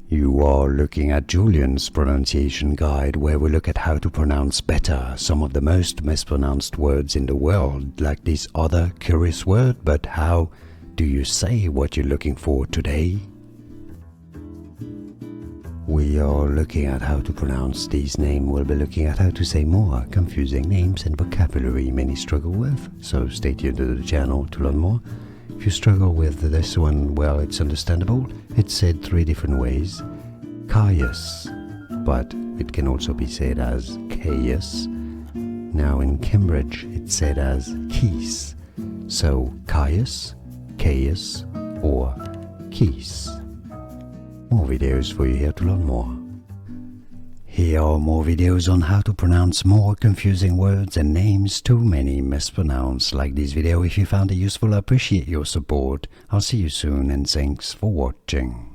You are looking at Julian's pronunciation guide, where we look at how to pronounce better some of the most mispronounced words in the world, like this other curious word. But how do you say what you're looking for today? We are looking at how to pronounce these names. We'll be looking at how to say more confusing names and vocabulary many struggle with, so stay tuned to the channel to learn more. If you struggle with this one, well, it's understandable. It's said 3 different ways. Caius, but it can also be said as Caius. Now in Cambridge, it's said as Keys. So Caius, Caius, or Keys. More videos for you here to learn more. Here are more videos on how to pronounce more confusing words and names too many mispronounced. Like this video if you found it useful. I appreciate your support. I'll see you soon and thanks for watching.